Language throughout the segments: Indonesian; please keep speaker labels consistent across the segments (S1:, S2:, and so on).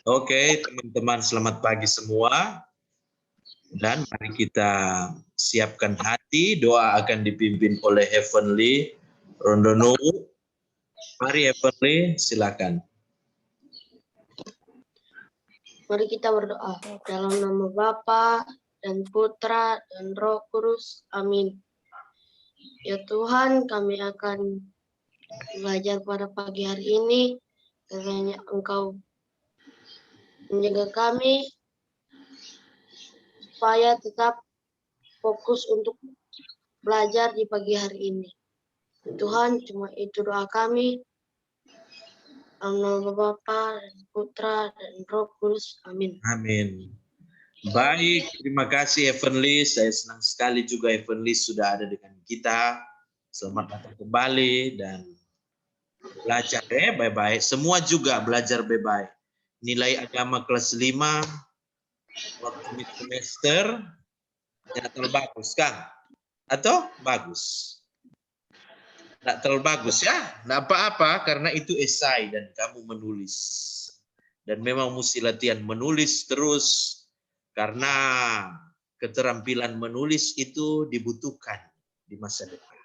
S1: Oke, teman-teman, selamat pagi semua. Dan mari kita siapkan hati, doa akan dipimpin oleh Heavenly Rondono. Mari Heavenly, silakan.
S2: Mari kita berdoa. Dalam nama Bapa dan Putra dan Roh Kudus. Amin. Ya Tuhan, kami akan belajar pada pagi hari ini. Kiranya Engkau menjaga kami supaya tetap fokus untuk belajar di pagi hari ini. Tuhan, cuma itu doa kami. Dalam nama Bapa dan Putra dan Roh Kudus. Amin.
S1: Amin. Baik, terima kasih Heavenly. Saya senang sekali juga Heavenly sudah ada dengan kita. Selamat datang kembali dan belajar baik-baik. Semua juga belajar baik-baik. Nilai agama kelas 5 waktu mid semester tidak terlalu bagus kan? Atau bagus? Tidak terlalu bagus ya? Tidak apa-apa karena itu esai dan kamu menulis. Dan memang mesti latihan menulis terus karena keterampilan menulis itu dibutuhkan di masa depan.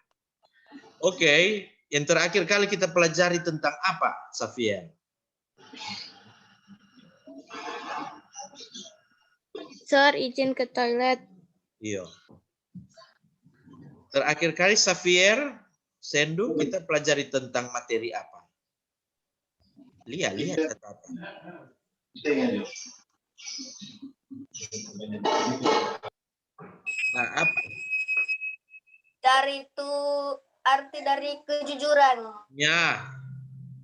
S1: Oke, yang terakhir kali kita pelajari tentang apa, Safia?
S3: Sir, izin ke toilet.
S1: Iya. Terakhir kali Xavier, Sendu, kita pelajari tentang materi apa? Lihat catatan. Nah, apa?
S3: Arti dari kejujuran.
S1: Ya,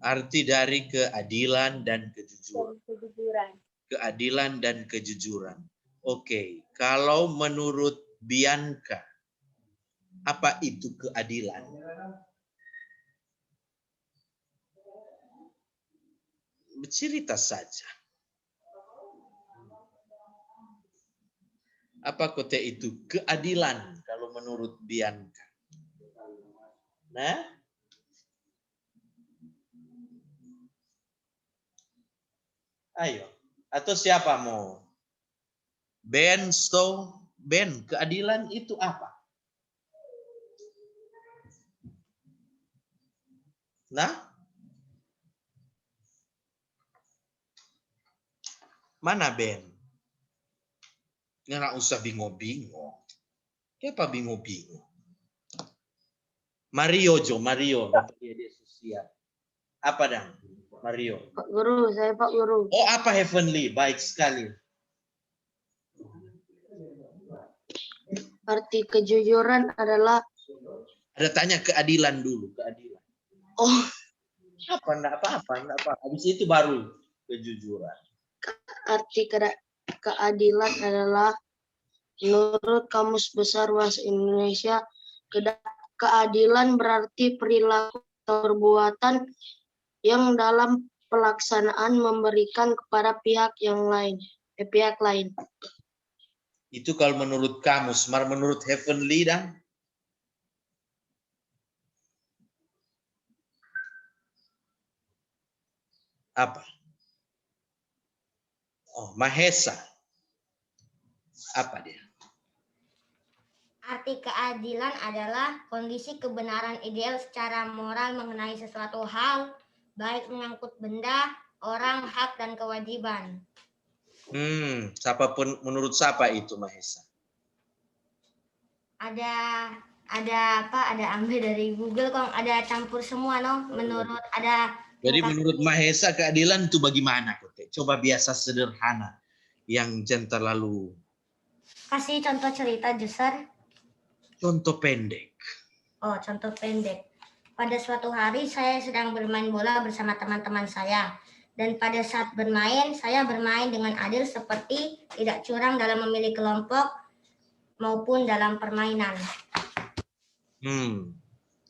S1: arti dari keadilan dan kejujuran. Keadilan dan kejujuran. Oke, kalau menurut Bianca, apa itu keadilan? Bercerita saja. Apa kota itu keadilan kalau menurut Bianca? Nah, ayo. Atau siapa mau? Ben, Ben, keadilan itu apa? Nah, mana Ben? Nggak usah bingung-bingung. Kenapa bingung-bingung? Mario, Bapak dia sosial. Apa dong, Mario?
S2: Pak Guru, saya Pak Guru.
S1: Oh, apa Heavenly? Baik sekali.
S2: Arti kejujuran adalah...
S1: Ada tanya keadilan dulu, keadilan.
S2: Oh,
S1: Enggak apa-apa. Habis itu baru kejujuran.
S2: arti keadilan adalah menurut Kamus Besar Bahasa Indonesia, keadilan berarti perilaku atau perbuatan yang dalam pelaksanaan memberikan kepada pihak lain.
S1: Itu kalau menurut Kamus, menurut Heavenly dan apa? Oh, Mahesa. Apa dia?
S4: Arti keadilan adalah kondisi kebenaran ideal secara moral mengenai sesuatu hal, baik menyangkut benda, orang, hak, dan kewajiban.
S1: Menurut siapa itu Mahesa?
S4: Ada ambil dari Google kok, ada campur semua no.
S1: Jadi menurut Mahesa keadilan itu bagaimana, Kote? Coba biasa sederhana yang jangan terlalu.
S4: Kasih contoh cerita, Jusar.
S1: Contoh pendek.
S4: Oh, contoh pendek. Pada suatu hari saya sedang bermain bola bersama teman-teman saya. Dan pada saat bermain, saya bermain dengan adil seperti tidak curang dalam memilih kelompok maupun dalam permainan.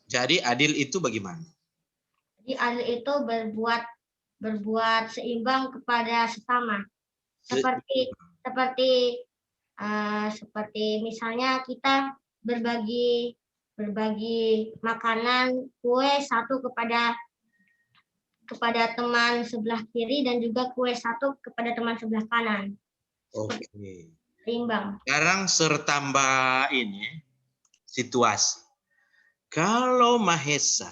S1: Jadi adil itu bagaimana?
S4: Jadi adil itu berbuat seimbang kepada sesama. Seperti misalnya kita berbagi makanan kue satu kepada kepada teman sebelah kiri dan juga kue 1 kepada teman sebelah kanan.
S1: Oke.
S4: Seimbang.
S1: Sekarang sertambah ini situasi. Kalau Mahesa,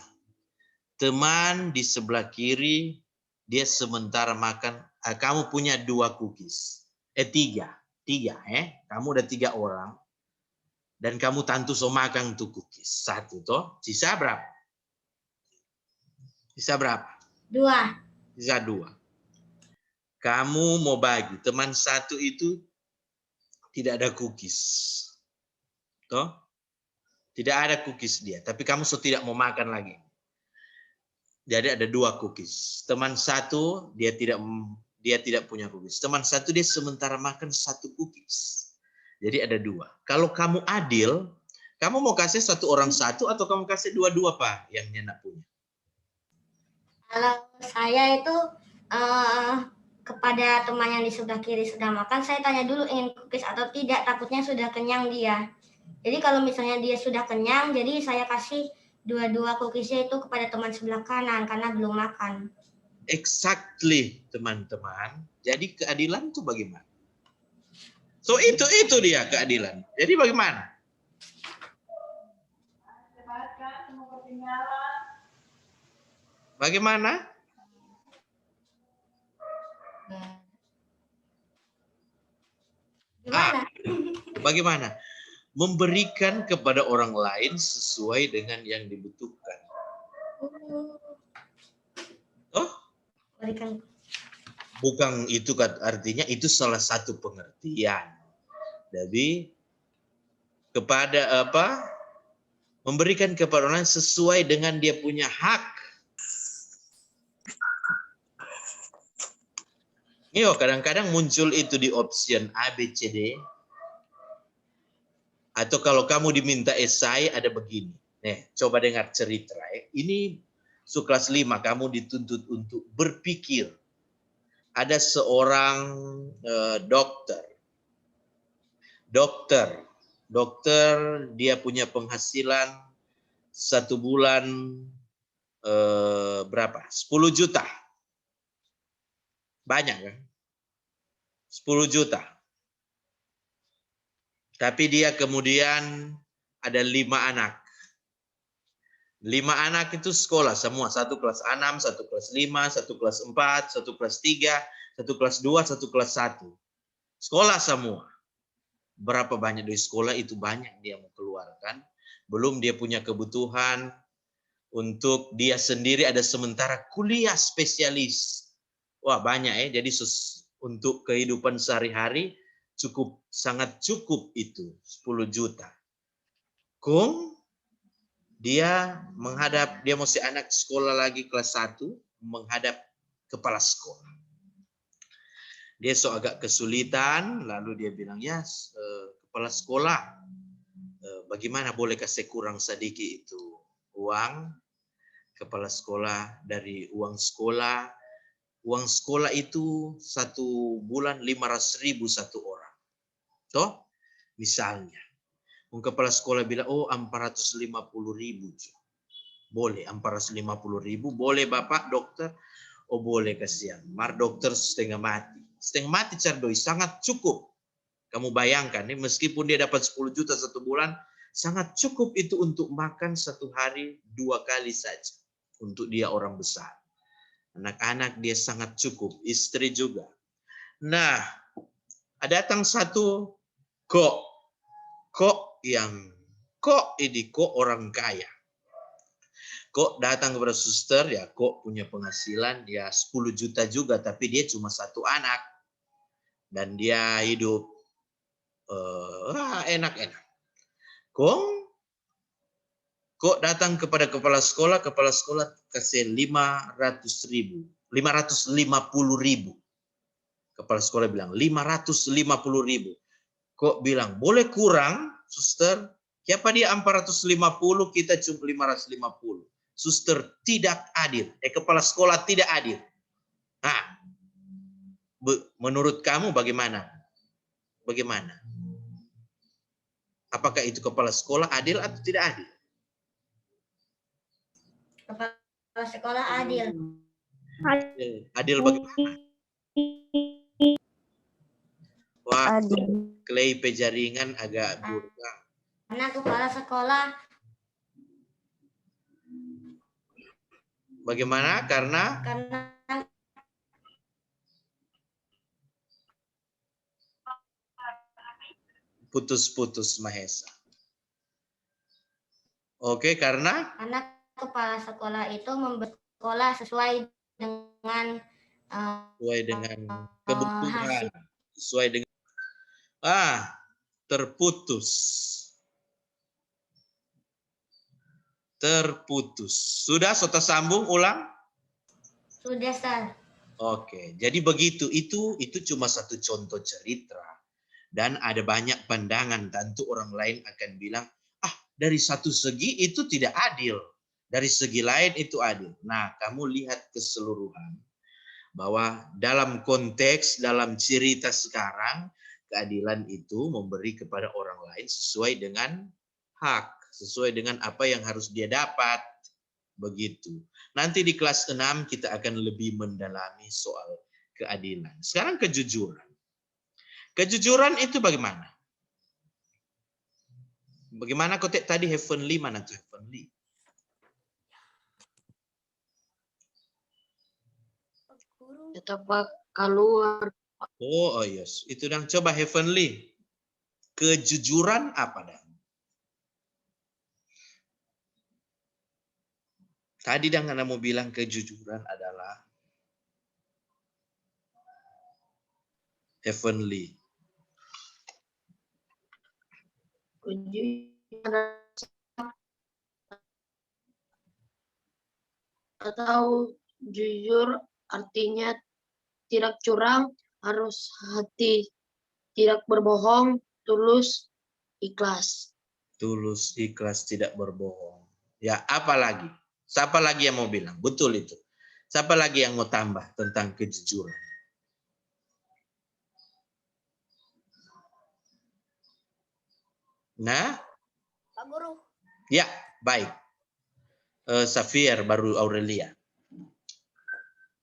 S1: teman di sebelah kiri, dia sementara makan, kamu punya 2 cookies. 3. Kamu ada 3 orang. Dan kamu tentu so makan tuh cookies. 1 toh. Sisa berapa? Sisa berapa?
S4: 2.
S1: Sisa 2. Kamu mau bagi. Teman 1 itu tidak ada cookies. Toh? Tidak ada cookies dia. Tapi kamu so tidak mau makan lagi. Jadi ada 2 cookies. Teman 1 dia tidak punya cookies. Teman 1 dia sementara makan 1 cookies. Jadi ada 2. Kalau kamu adil, kamu mau kasih 1 orang 1 atau kamu kasih 2-2 Pak yang nyenak punya?
S4: Kalau saya itu kepada teman yang di sebelah kiri sedang makan, saya tanya dulu ingin cookies atau tidak, takutnya sudah kenyang dia. Jadi kalau misalnya dia sudah kenyang, jadi saya kasih 2 cookiesnya itu kepada teman sebelah kanan karena belum makan.
S1: Exactly, teman-teman. Jadi keadilan itu bagaimana? So itu dia keadilan. Jadi bagaimana? Bagaimana? Bagaimana? Memberikan kepada orang lain sesuai dengan yang dibutuhkan. Oh?
S4: Berikan.
S1: Bukan itu artinya itu salah satu pengertian. Jadi kepada apa? Memberikan kepada orang sesuai dengan dia punya hak. Yo, kadang-kadang muncul itu di option A, B, C, D. Atau kalau kamu diminta esai ada begini. Nih, coba dengar cerita. Ini kelas 5 kamu dituntut untuk berpikir. Ada seorang dokter. Dokter dia punya penghasilan 1 bulan berapa? 10 juta. Banyak kan? 10 juta. Tapi dia kemudian ada 5 anak. 5 anak itu sekolah semua. 1 kelas 6, 1 kelas 5, 1 kelas 4, 1 kelas 3, 1 kelas 2, 1 kelas 1. Sekolah semua. Berapa banyak dari sekolah itu banyak dia mau keluarkan. Belum dia punya kebutuhan untuk dia sendiri ada sementara kuliah spesialis. Wah banyak ya. Jadi untuk kehidupan sehari-hari sangat cukup itu 10 juta. Dia mesti anak sekolah lagi kelas 1 menghadap kepala sekolah. Dia agak kesulitan, lalu dia bilang, ya kepala sekolah, bagaimana boleh kasih kurang sedikit itu uang kepala sekolah dari uang sekolah. Uang sekolah itu 1 bulan 500.000 1 orang. Toh, misalnya. Kepala sekolah bilang, oh 450.000. Boleh 450.000, boleh Bapak dokter? Oh boleh kasihan. Mar dokter setengah mati. Setengah mati cardoi, sangat cukup. Kamu bayangkan, meskipun dia dapat 10 juta 1 bulan, sangat cukup itu untuk makan 1 hari 2 kali saja. Untuk dia orang besar. Anak-anak dia sangat cukup, istri juga. Nah, datang satu kok orang kaya. Kok datang kepada suster, ya kok punya penghasilan ya 10 juta juga, tapi dia cuma 1 anak. Dan dia hidup enak-enak. Kok datang kepada kepala sekolah kasih 500.000, 550.000. Kepala sekolah bilang 550.000. Kok bilang boleh kurang, suster? Siapa dia 450, kita cuma 550. Suster tidak adil. Kepala sekolah tidak adil. Nah, menurut kamu bagaimana? Bagaimana? Apakah itu kepala sekolah adil atau tidak adil?
S4: Kepala sekolah adil.
S1: Adil bagaimana? Wah,
S3: Adil.
S1: Clay pejaringan agak buruk.
S4: Karena kepala sekolah.
S1: Bagaimana? Karena putus-putus Mahesa. Oke, karena
S4: kepala sekolah itu memberi sekolah sesuai dengan
S1: kebutuhan,
S4: hasil.
S1: sesuai dengan terputus. Sudah sambung ulang?
S4: Sudah, Sir.
S1: Oke, jadi begitu. Itu cuma satu contoh cerita. Dan ada banyak pandangan, tentu orang lain akan bilang, dari satu segi itu tidak adil. Dari segi lain itu adil. Nah, kamu lihat keseluruhan. Bahwa dalam konteks, dalam cerita sekarang, keadilan itu memberi kepada orang lain sesuai dengan hak. Sesuai dengan apa yang harus dia dapat. Begitu. Nanti di kelas 6 kita akan lebih mendalami soal keadilan. Sekarang kejujuran. Kejujuran itu bagaimana? Bagaimana kotek tadi heavenly, mana tuh heavenly?
S2: Tetap keluar.
S1: Oh yes, itu dong. Coba heavenly. Kejujuran apa dah? Tadi dah Anda mau bilang kejujuran adalah heavenly.
S2: Atau jujur artinya tidak curang, harus hati, tidak berbohong, tulus, ikhlas.
S1: Tulus, ikhlas, tidak berbohong. Ya, apa lagi? Siapa lagi yang mau bilang? Betul itu. Siapa lagi yang mau tambah tentang kejujuran? Nah?
S3: Pak Guru.
S1: Ya, baik. Safir baru Aurelia.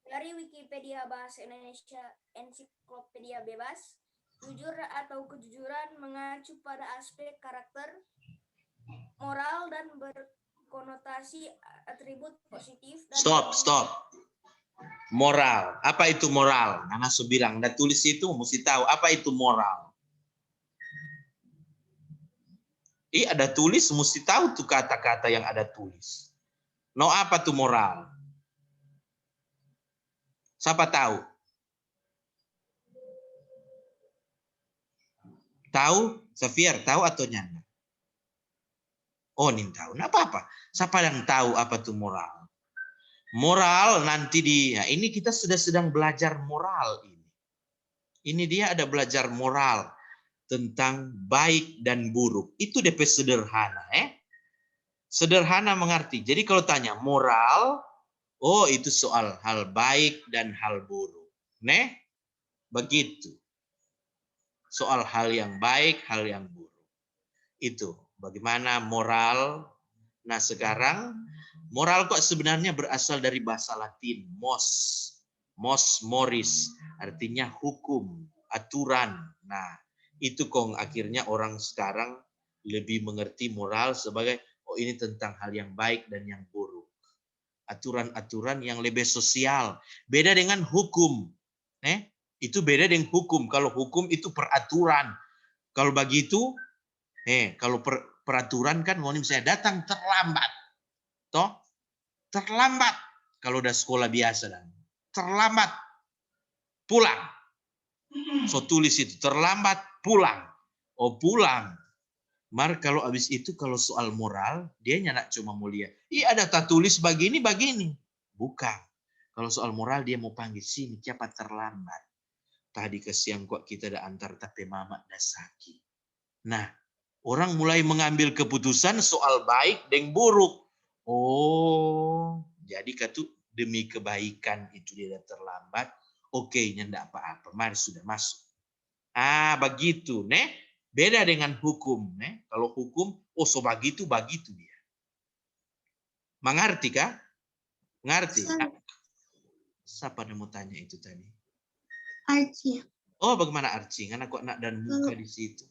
S3: Dari Wikipedia Bahasa Indonesia Ensiklopedia Bebas, jujur atau kejujuran mengacu pada aspek karakter, moral, dan berkonotasi atribut positif. Dan
S1: Stop. Moral. Apa itu moral? Nana bilang, Anda tulis itu mesti tahu apa itu moral. Ada tulis, mesti tahu tuh kata-kata yang ada tulis. No, apa tuh moral? Siapa tahu? Tahu? Safir, tahu atau Nyanda? Oh, Nin tahu. Nah, apa-apa. Siapa yang tahu apa tuh moral? Moral nanti ini kita sudah sedang belajar moral ini. Ini dia ada belajar moral tentang baik dan buruk. Itu DP sederhana, Sederhana mengerti. Jadi kalau tanya moral, itu soal hal baik dan hal buruk. Begitu. Soal hal yang baik, hal yang buruk. Itu bagaimana moral. Nah, sekarang moral kok sebenarnya berasal dari bahasa Latin, mos moris, artinya hukum, aturan. Nah, itu kong akhirnya orang sekarang lebih mengerti moral sebagai ini tentang hal yang baik dan yang buruk. Aturan-aturan yang lebih sosial. Beda dengan hukum. Itu beda dengan hukum. Kalau hukum itu peraturan. Kalau begitu, kalau peraturan kan misalnya datang terlambat. Terlambat. Kalau udah sekolah biasa dan terlambat pulang. So tulis itu terlambat pulang. Pulang. Mar kalau habis itu kalau soal moral dia nyanak cuma mulia. Ada tak tulis begini. Bukan. Kalau soal moral dia mau panggil sini siapa terlambat. Tadi kesiang kok kita ada antar tapi mamak dasaki. Nah, orang mulai mengambil keputusan soal baik dan buruk. Jadi katu demi kebaikan itu dia terlambat. Oke, ndak apa-apa. Mari sudah masuk. Begitu, Beda dengan hukum, Kalau hukum, so begitu dia. Mengerti kah? Mengerti. Siapa yang mau tanya itu tadi?
S2: Archie.
S1: Oh, bagaimana Archie? Kan aku anak dan muka di situ.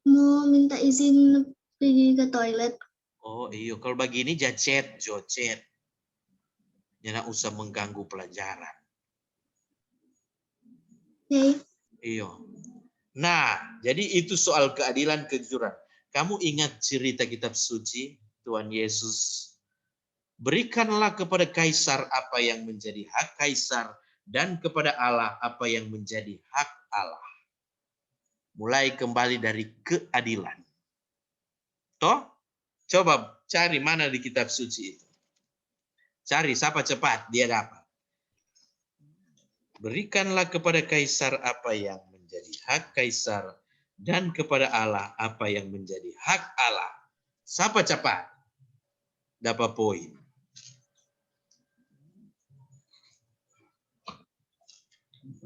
S2: Mau minta izin pergi ke toilet.
S1: Oh iya, kalau begini jocet. Jangan usah mengganggu pelajaran.
S2: Oke.
S1: Iya. Nah, jadi itu soal keadilan, kejujuran. Kamu ingat cerita kitab suci Tuhan Yesus? Berikanlah kepada kaisar apa yang menjadi hak kaisar dan kepada Allah apa yang menjadi hak Allah. Mulai kembali dari keadilan. Toh? Coba cari mana di kitab suci itu. Cari siapa cepat dia dapat. Berikanlah kepada kaisar apa yang menjadi hak kaisar dan kepada Allah apa yang menjadi hak Allah. Siapa cepat dapat poin.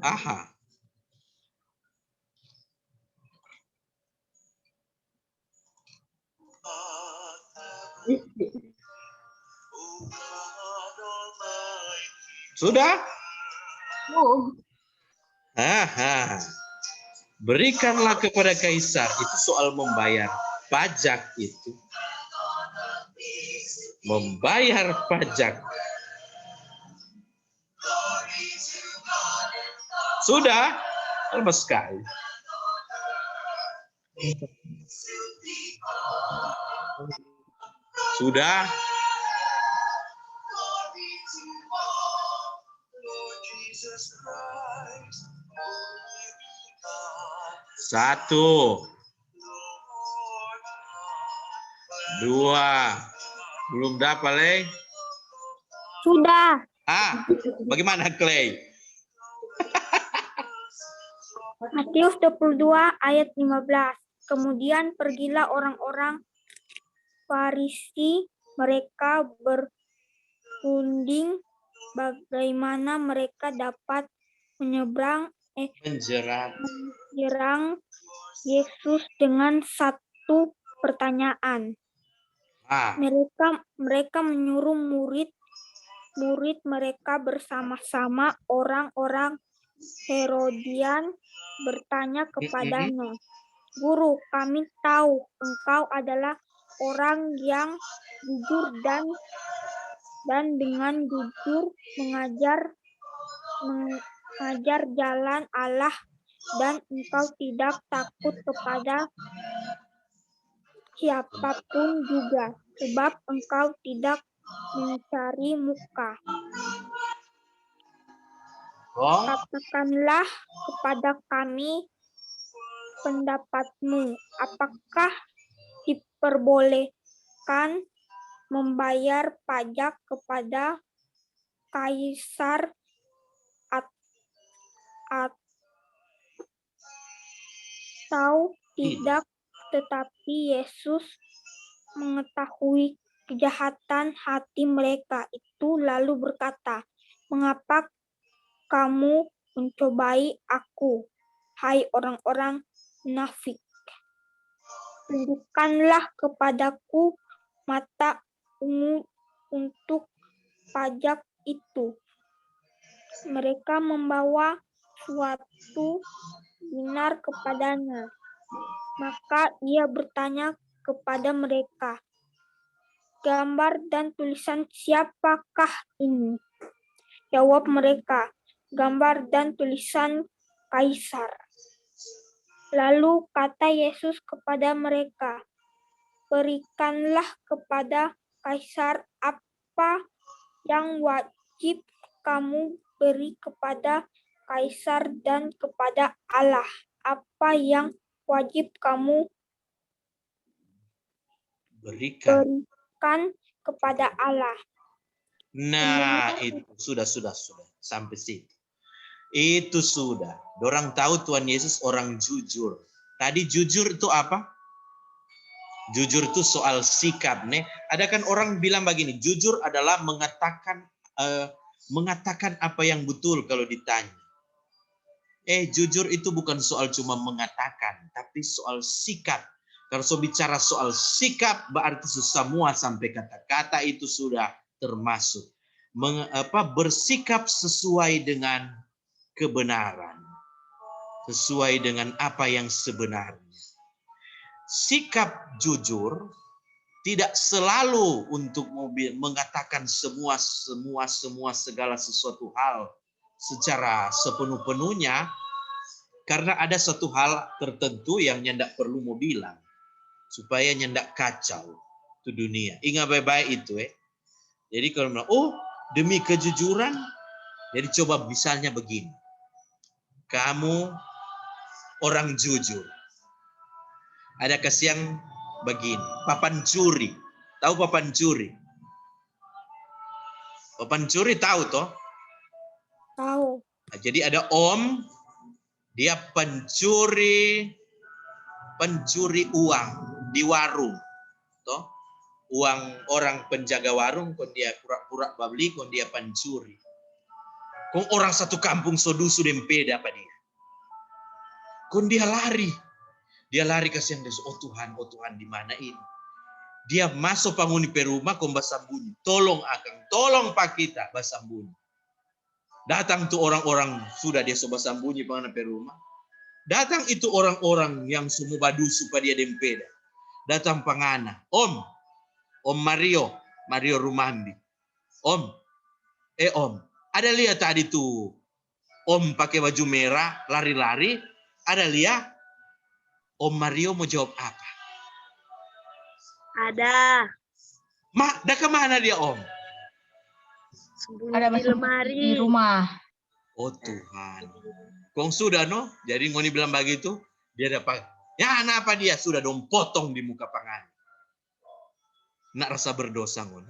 S1: Aha. Sudah? Aha. Berikanlah kepada kaisar, itu soal membayar pajak itu. Membayar pajak. Sudah? Lama sekali. Sudah? Satu. Dua. Belum dapat, Lei?
S5: Sudah.
S1: Bagaimana, Clay?
S5: Matius 22 ayat 15. Kemudian pergilah orang-orang Farisi, mereka berunding bagaimana mereka dapat menjerang Yesus dengan satu pertanyaan. Mereka menyuruh murid mereka bersama-sama orang-orang Herodian bertanya kepadanya, "Guru, kami tahu engkau adalah orang yang jujur dan dengan jujur mengajar jalan Allah dan engkau tidak takut kepada siapapun juga, sebab engkau tidak mencari muka. Katakanlah kepada kami pendapatmu, apakah diperbolehkan membayar pajak kepada kaisar atau tidak?" Tetapi Yesus mengetahui kejahatan hati mereka itu lalu berkata, "Mengapa kamu mencobai aku, hai orang-orang munafik? Tunjukkanlah kepadaku mata ungu untuk pajak itu." Mereka membawa suatu dinar kepadanya. Maka ia bertanya kepada mereka, "Gambar dan tulisan siapakah ini?" Jawab mereka, "Gambar dan tulisan Kaisar." Lalu kata Yesus kepada mereka, "Berikanlah kepada Kaisar apa yang wajib kamu beri kepada Kaisar dan kepada Allah apa yang wajib kamu berikan kepada Allah."
S1: Nah, itu sudah sampai situ. Itu sudah. Orang tahu Tuhan Yesus orang jujur. Tadi jujur itu apa? Jujur itu soal sikap, nih. Ada kan orang bilang begini, jujur adalah mengatakan apa yang betul kalau ditanya. Jujur itu bukan soal cuma mengatakan, tapi soal sikap. Kalau bicara soal sikap, berarti semua sampai kata-kata itu sudah termasuk. bersikap sesuai dengan kebenaran, sesuai dengan apa yang sebenarnya. Sikap jujur tidak selalu untuk mengatakan segala sesuatu hal secara sepenuh-penuhnya, karena ada satu hal tertentu yang nyendak perlu mau bilang supaya nyendak kacau itu dunia. Ingat baik-baik itu Jadi kalau bilang, oh demi kejujuran, jadi coba misalnya begini, kamu orang jujur, ada kasihan begini, papan curi. Tahu papan curi? Papan curi tahu toh?
S5: Tahu.
S1: Nah, jadi ada om, dia pencuri uang di warung. Toh? Uang orang penjaga warung, kon dia pura-pura babli, kon dia pencuri. Kon orang satu kampung sodusu dempeda apa dia? Kon dia lari. Dia lari kasihan dia, oh Tuhan, di mana ini? Dia masuk panguni perumah, kon basambunyi. Tolong akang, tolong pak kita, basambunyi. Datang tuh orang-orang, sudah dia soba sambunyi pangana perumah. Datang itu orang-orang yang semua badu supaya dia dempeda. Datang pangana, Om Mario Rumandi. Om, ada lihat tadi tuh Om pakai baju merah, lari-lari, ada lihat? Om Mario mau jawab apa?
S5: Ada.
S1: Dah kemana dia Om?
S5: Sembunyi di lemari.
S6: Di rumah.
S1: Oh Tuhan. Kong sudah no? Jadi ngoni bilang begitu, dia dapat. Ya apa dia? Sudah dong potong di muka pangan. Nak rasa berdosa ngoni.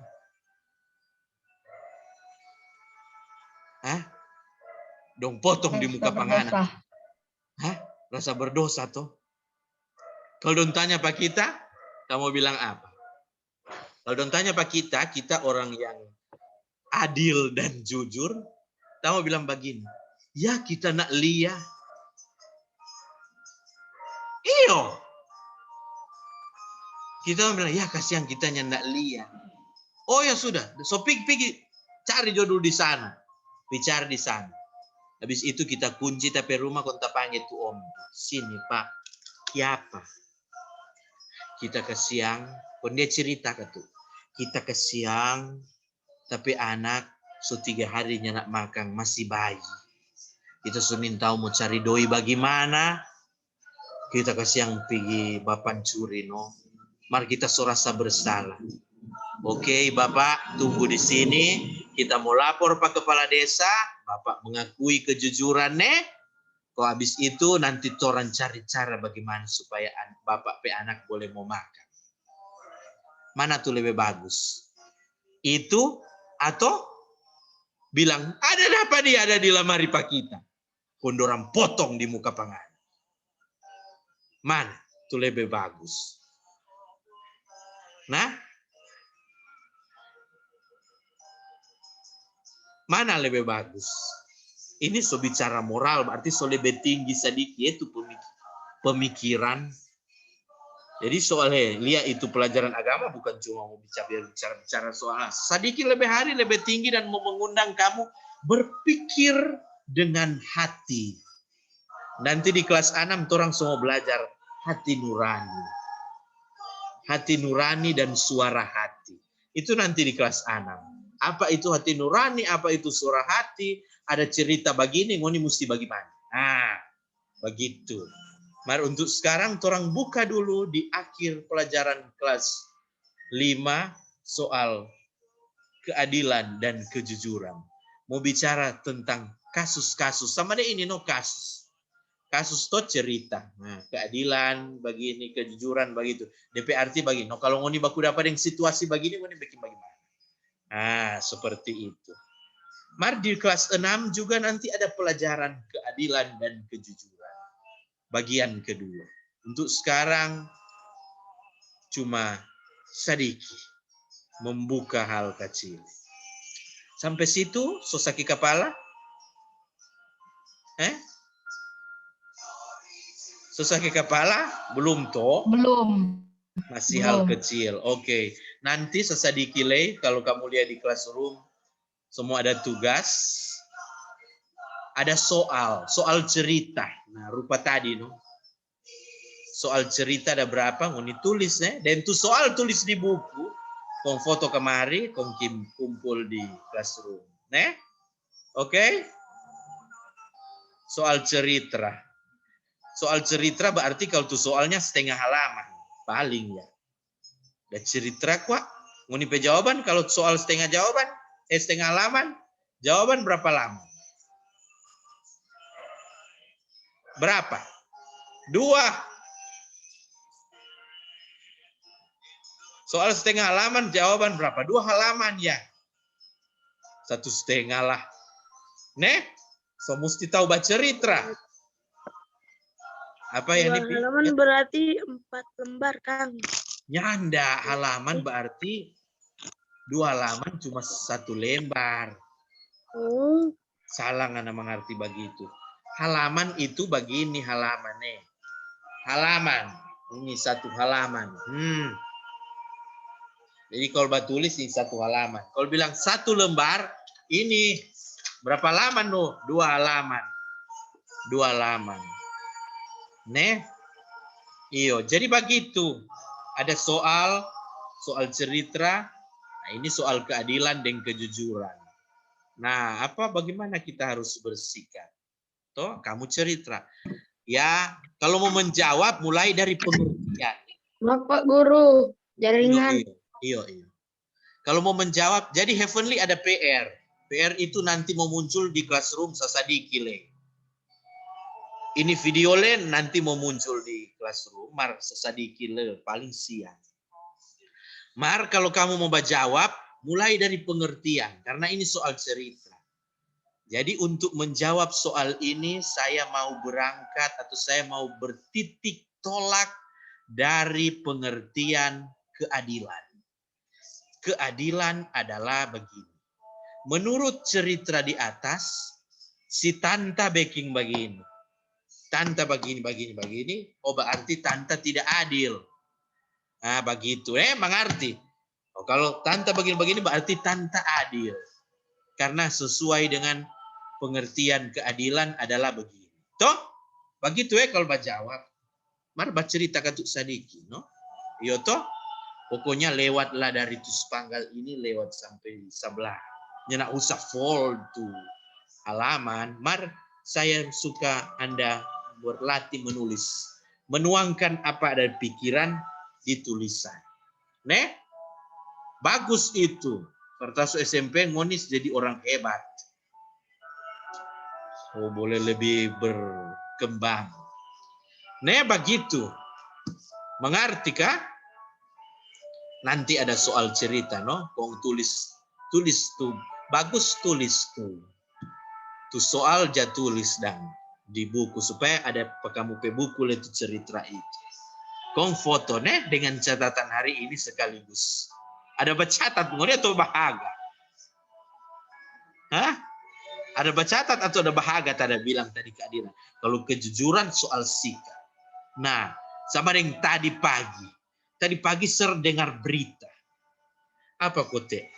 S1: Hah? Dong potong di muka pangan. Hah? Rasa berdosa toh? Kalau don tanya pak kita, kamu bilang apa? Kalau don tanya pak kita orang yang adil dan jujur, kamu bilang begini, ya kita nak lihat. Iyo. Kita bilang, ya kasihan kita nak lihat. Oh ya sudah, so pergi cari jodoh di sana. Bicara di sana. Habis itu kita kunci tapi rumah kontak panggil tuh om. Sini pak, siapa? Kita ke siang, dia cerita ke tuh. Kita ke siang, tapi anak so 3 hari nak makan masih bayi. Kita sunin tahu mau cari doi bagaimana. Kita ke siang pergi bapak curi no. Mari kita rasa bersalah. Oke, Bapak tunggu di sini. Kita mau lapor Pak Kepala Desa. Bapak mengakui kejujurannya. Kok habis itu nanti orang cari cara bagaimana supaya Bapak pe anak boleh mau makan. Mana tuh lebih bagus? Itu atau bilang apa dia ada di lemari Pak kita. Kondoran potong di muka pangan. Mana tuh lebih bagus? Nah, mana lebih bagus? Ini so bicara moral, berarti so lebih tinggi sedikit itu pemikiran. Jadi soalnya lihat itu pelajaran agama bukan cuma mau bicara soal sedikit lebih tinggi dan mau mengundang kamu berpikir dengan hati. Nanti di kelas 6 orang semua belajar hati nurani. Hati nurani dan suara hati. Itu nanti di kelas 6. Apa itu hati nurani, apa itu suara hati, ada cerita begini, ngoni mesti bagaimana. Nah, begitu. Mari untuk sekarang orang buka dulu di akhir pelajaran kelas 5 soal keadilan dan kejujuran. Mau bicara tentang kasus-kasus. Sama deh ini no kasus. Kasus itu cerita. Nah, keadilan begini, kejujuran begitu. DP arti begini. No, kalau ngoni baku dapat yang situasi begini, ngoni bikin bagaimana? Nah, seperti itu. Mari di kelas 6 juga nanti ada pelajaran keadilan dan kejujuran. Bagian kedua. Untuk sekarang cuma sedikit membuka hal kecil. Sampai situ, sosaki kepala? Sosaki kepala? Belum toh?
S6: Belum.
S1: Masih hal kecil. Oke. Nanti sesadiki lay, kalau kamu lihat di classroom, Semua ada tugas. Ada soal cerita. Nah, rupa tadi, no. Soal cerita ada berapa? Ngoni tulis, ya. Dan itu soal tulis di buku. Kong foto kemari, kong kumpul di classroom. Nah, oke? Soal cerita. Soal cerita berarti kalau tuh soalnya setengah halaman. Paling ya. Dan cerita kok. Ngoni pe jawaban kalau soal setengah halaman. Jawaban berapa lama? Berapa? 2. Soal setengah halaman jawaban berapa? 2 halaman ya. 1,5 lah. Nih, so mesti tahu baca cerita. Apa yang
S5: 2 halaman berarti 4 lembar, Kang.
S1: Nyanda halaman berarti 2 halaman cuma 1 lembar.
S5: Oh,
S1: Salah nggak mengerti begitu. Halaman itu begini halaman nih. Halaman. Ini 1 halaman. Jadi kalau tulis ini 1 halaman. Kalau bilang 1 lembar, ini berapa halaman no? 2 halaman. 2 halaman. Nih. Iyo, jadi begitu. Ada soal cerita. Nah, ini soal keadilan dan kejujuran. Nah, bagaimana kita harus bersikap? Toh, kamu cerita. Ya, kalau mau menjawab mulai dari pengertian.
S2: Maaf Pak Guru, jaringan.
S1: Iya. Kalau mau menjawab, jadi Heavenly ada PR. PR itu nanti mau muncul di classroom sasadiki le. Ini video le nanti mau muncul di classroom mar sasadiki le paling siang. Mar kalau kamu mau jawab, mulai dari pengertian karena ini soal cerita. Jadi untuk menjawab soal ini saya mau berangkat atau saya mau bertitik tolak dari pengertian keadilan. Keadilan adalah begini. Menurut cerita di atas, si Tanta baking begini. Tanta begini. Oh berarti Tanta tidak adil. Nah begitu. Mengerti. Oh, kalau Tanta begini berarti Tanta adil. Karena sesuai dengan pengertian keadilan adalah begini. Toh? Begitu kalau jawab. Mar cerita katuk sadiki. No? Iyo toh? Pokoknya lewatlah dari Tuspanggal ini lewat sampai sebelah. Nyak usah fold tuh halaman. Mar saya suka Anda berlatih menulis. Menuangkan apa ada pikiran di tulisan. Bagus itu. Kertas SMP ngonis jadi orang hebat. Oh, boleh lebih berkembang. Begitu. Mengerti kah? Nanti ada soal cerita, no? Kong tulis tuh. Bagus tulis tuh. Tuh soal tulis dan di buku supaya ada kamu pe buku itu cerita itu. Kong foto dengan catatan hari ini sekaligus. Ada bercatat mengenai atau bahagia? Hah? Ada bercatat atau ada bahagia tadi bilang tadi keadilan. Kalau kejujuran soal sikap. Nah, sama dengan tadi pagi. Tadi pagi dengar berita. Apa kote?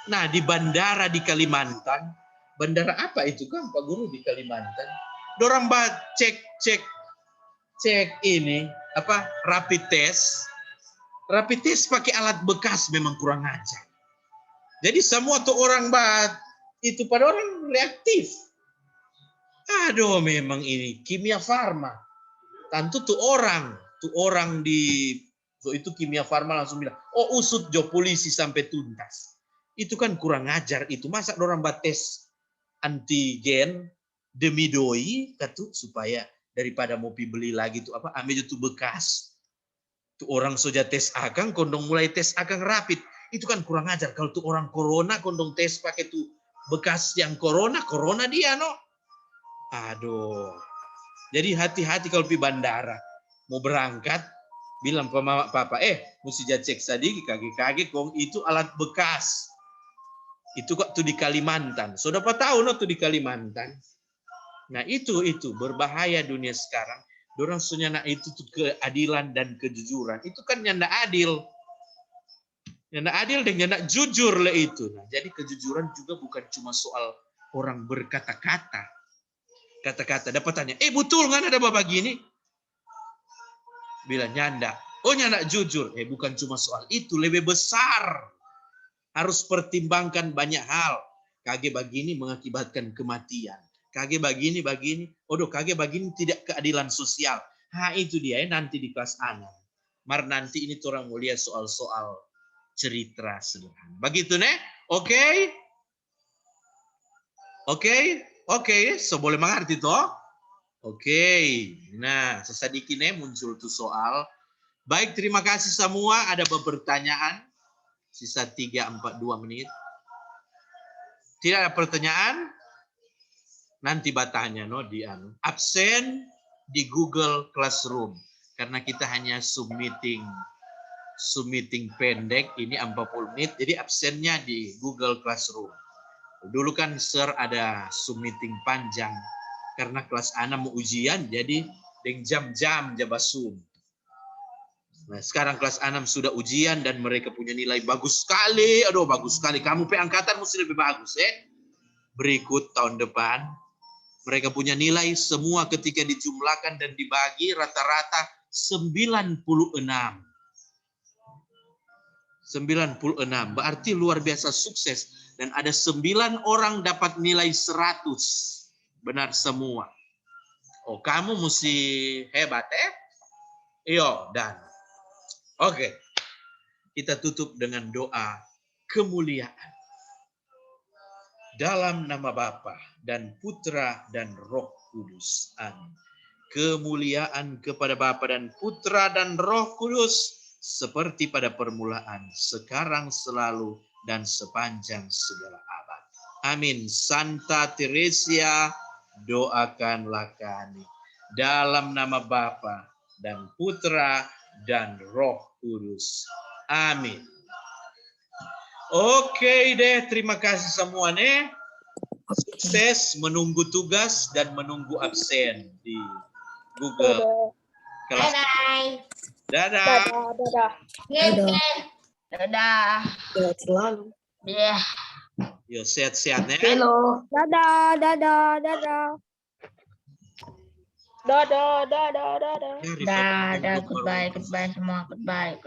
S1: Nah, di bandara di Kalimantan. Bandara apa itu kan Pak Guru di Kalimantan? Dorang cek ini rapid test. Rapid test pakai alat bekas memang kurang ajar. Jadi semua tuh orang itu pada orang reaktif. Aduh, memang ini kimia farma. Tentu tuh orang di itu kimia farma langsung bilang, oh usut jo polisi sampai tuntas. Itu kan kurang ajar itu. Masa orang tes antigen demi doi katu supaya daripada mau beli lagi tuh ambil itu bekas. Tuh orang soja tes akang kondong mulai tes akang rapid. Itu kan kurang ajar. Kalau tuh orang corona kondong tes pakai tuh bekas yang corona dia no. Aduh. Jadi hati-hati kalau di bandara mau berangkat bilang ke mama papa, mesti cek sadiki kaki kong itu alat bekas. Itu kok tuh di Kalimantan. Sudah tahu no tuh di Kalimantan. Nah, itu berbahaya dunia sekarang. Dorang sunyana itu tuh keadilan dan kejujuran. Itu kan nyanda adil. Yang nak adil dan yang nak jujur lah itu. Nah, jadi kejujuran juga bukan cuma soal orang berkata-kata. Kata-kata dapat tanya, betul nggak ada bapak gini? Bila nyanda, nyandak jujur. Bukan cuma soal itu, lebih besar. Harus pertimbangkan banyak hal. Kage begini mengakibatkan kematian. Kage begini. Kage begini tidak keadilan sosial. Itu dia nanti di kelas 6. Mar nanti ini orang mau lihat soal-soal cerita sederhana. Begitu nih? Oke? Oke. So boleh mengerti toh? Oke. Nah, sesedikit nih muncul tuh soal. Baik, terima kasih semua. Ada pertanyaan? Sisa 3-4-2 menit. Tidak ada pertanyaan? Nanti batanya di absen di Google Classroom karena kita hanya submitting pendek ini 40 menit, jadi absennya di Google Classroom. Dulu kan Sir ada submitting panjang karena kelas 6 mau ujian, jadi dengan jam-jam jabat Zoom. Nah, sekarang kelas 6 sudah ujian dan mereka punya nilai bagus sekali. Aduh, bagus sekali. Kamu angkatan mesti lebih bagus, Berikut tahun depan, mereka punya nilai semua ketika dijumlahkan dan dibagi rata-rata 96. 96, berarti luar biasa sukses. Dan ada 9 orang dapat nilai 100. Benar semua. Kamu mesti hebat, Iyo, dan oke. Kita tutup dengan doa kemuliaan. Dalam nama Bapa dan Putra dan Roh Kudus. Amin. Kemuliaan kepada Bapa dan Putra dan Roh Kudus seperti pada permulaan, sekarang, selalu, dan sepanjang segala abad. Amin. Santa Teresia, doakanlah kami. Dalam nama Bapa dan Putra dan Roh Kudus. Amin. Oke deh, terima kasih semua nih. Sukses menunggu tugas dan menunggu absen di Google.
S4: Bye-bye.
S1: Dadah.
S4: Dadah.
S2: Selalu.
S4: Yeah.
S1: Yo, sehat-sehat ya.
S2: Hello.
S5: Dadah.
S4: Dadah, goodbye semua, goodbye.